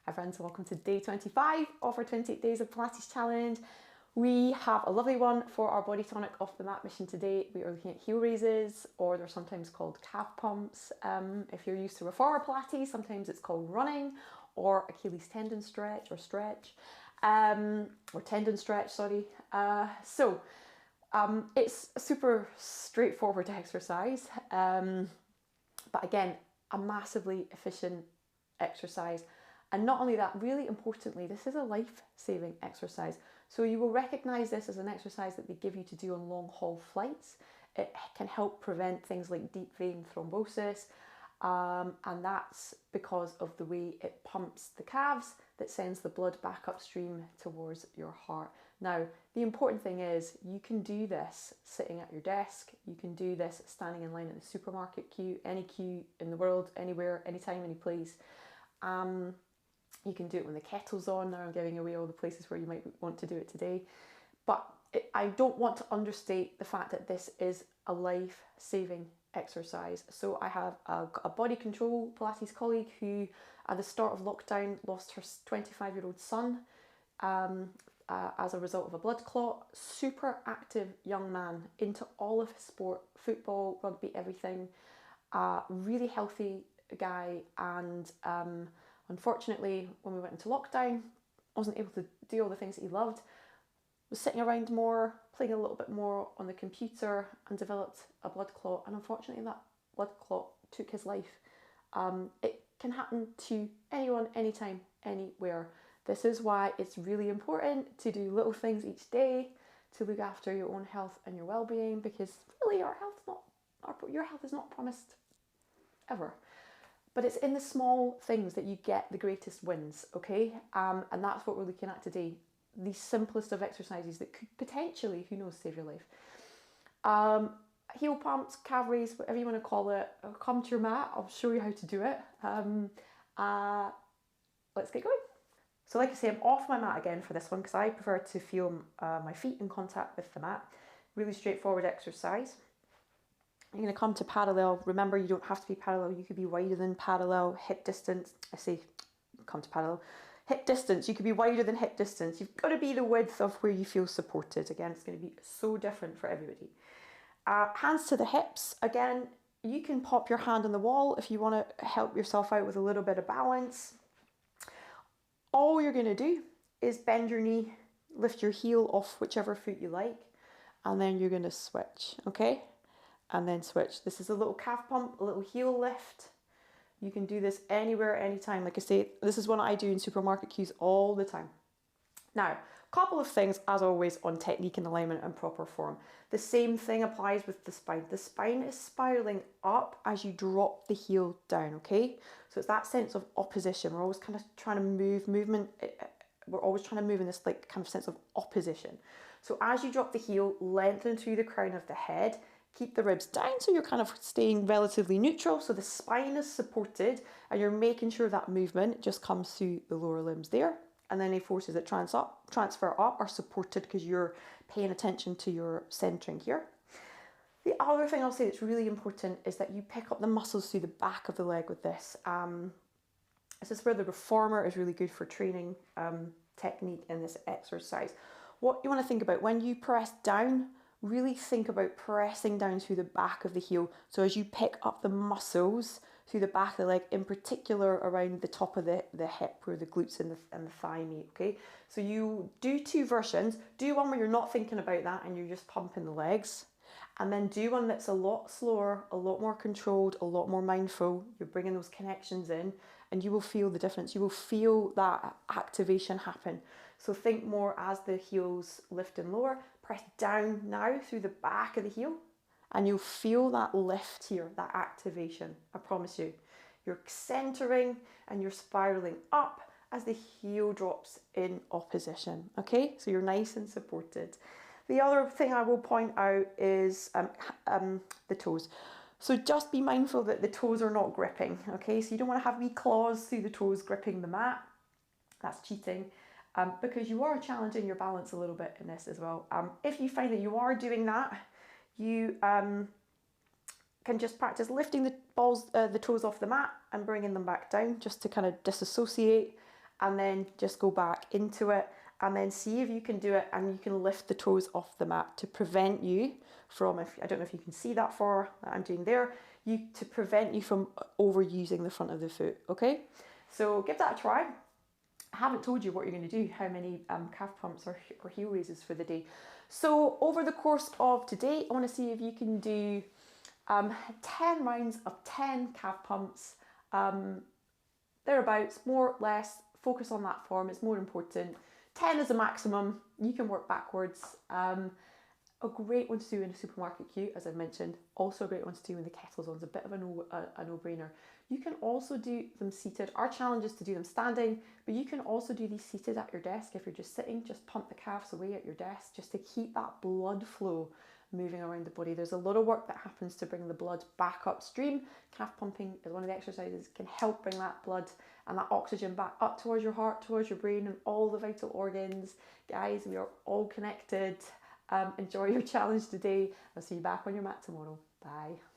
Hi friends, welcome to day 25 of our 28 Days of Pilates challenge. We have a lovely one for our body tonic off the mat mission today. We are looking at heel raises, or they're sometimes called calf pumps. If you're used to reformer Pilates, sometimes it's called running, or Achilles tendon stretch, or tendon stretch, sorry. It's a super straightforward exercise, but again, a massively efficient exercise. And not only that, really importantly, this is a life-saving exercise. So you will recognize this as an exercise that they give you to do on long haul flights. It can help prevent things like deep vein thrombosis. And that's because of the way it pumps the calves that sends the blood back upstream towards your heart. Now, the important thing is you can do this sitting at your desk. You can do this standing in line at the supermarket queue, any queue in the world, anywhere, anytime, any place. You can do it when the kettle's on. Now I'm giving away all the places where you might want to do it today. But I don't want to understate the fact that this is a life-saving exercise. So I have a body control Pilates colleague who at the start of lockdown lost her 25-year-old son as a result of a blood clot. Super active young man, into all of his sport, football, rugby, everything. Really healthy guy, and unfortunately when we went into lockdown wasn't able to do all the things that he loved. Was sitting around more, playing a little bit more on the computer, and developed a blood clot, and unfortunately that blood clot took his life. It can happen to anyone, anytime, anywhere. This is why it's really important to do little things each day to look after your own health and your well-being, because really your health is not promised ever. But it's in the small things that you get the greatest wins, okay? And that's what we're looking at today. The simplest of exercises that could potentially, who knows, save your life. Heel pumps, calf raise, whatever you want to call it. Come to your mat, I'll show you how to do it. Let's get going. So like I say, I'm off my mat again for this one because I prefer to feel my feet in contact with the mat. Really straightforward exercise. You're going to come to parallel. Remember, you don't have to be parallel. You could be wider than parallel. Hip distance. I say come to parallel. Hip distance. You could be wider than hip distance. You've got to be the width of where you feel supported. Again, it's going to be so different for everybody. Hands to the hips. Again, you can pop your hand on the wall if you want to help yourself out with a little bit of balance. All you're going to do is bend your knee, lift your heel off whichever foot you like, and then you're going to switch, okay? And then switch. This is a little calf pump, a little heel lift. You can do this anywhere, anytime. Like I say, this is one I do in supermarket queues all the time. Now, a couple of things, as always, on technique and alignment and proper form. The same thing applies with the spine. The spine is spiraling up as you drop the heel down, okay? So it's that sense of opposition. We're always kind of trying to move, we're always trying to move in this like kind of sense of opposition. So as you drop the heel, lengthen through the crown of the head. Keep the ribs down so you're kind of staying relatively neutral, so the spine is supported and you're making sure that movement just comes through the lower limbs there, and then any forces that transfer up are supported because you're paying attention to your centering here. The other thing I'll say that's really important is that you pick up the muscles through the back of the leg with this. This is where the reformer is really good for training technique in this exercise. What you want to think about when you press down, really think about pressing down through the back of the heel. So as you pick up the muscles through the back of the leg, in particular around the top of the hip where the glutes and the thigh meet, okay? So you do two versions. Do one where you're not thinking about that and you're just pumping the legs. And then do one that's a lot slower, a lot more controlled, a lot more mindful. You're bringing those connections in and you will feel the difference. You will feel that activation happen. So think more as the heels lift and lower. Press down now through the back of the heel and you'll feel that lift here, that activation. I promise you. You're centering and you're spiraling up as the heel drops in opposition. Okay, so you're nice and supported. The other thing I will point out is the toes. So just be mindful that the toes are not gripping, okay? So you don't want to have wee claws through the toes gripping the mat. That's cheating, because you are challenging your balance a little bit in this as well. If you find that you are doing that, you can just practice lifting the toes off the mat and bringing them back down just to kind of disassociate. and then just go back into it, and then see if you can do it, and you can lift the toes off the mat to prevent you from, if I don't know if you can see that for that I'm doing there, to prevent you from overusing the front of the foot, okay? So give that a try. I haven't told you what you're going to do, how many calf pumps or heel raises for the day. So over the course of today, I want to see if you can do 10 rounds of 10 calf pumps, thereabouts, more, less, focus on that form, it's more important. 10 is a maximum, you can work backwards. A great one to do in a supermarket queue, as I mentioned. Also a great one to do when the kettle's on. It's a bit of a no-brainer. You can also do them seated. Our challenge is to do them standing, but you can also do these seated at your desk. If you're just sitting, just pump the calves away at your desk just to keep that blood flow moving around the body. There's a lot of work that happens to bring the blood back upstream. Calf pumping is one of the exercises that can help bring that blood and that oxygen back up towards your heart, towards your brain, and all the vital organs. Guys, we are all connected. Enjoy your challenge today. I'll see you back on your mat tomorrow. Bye.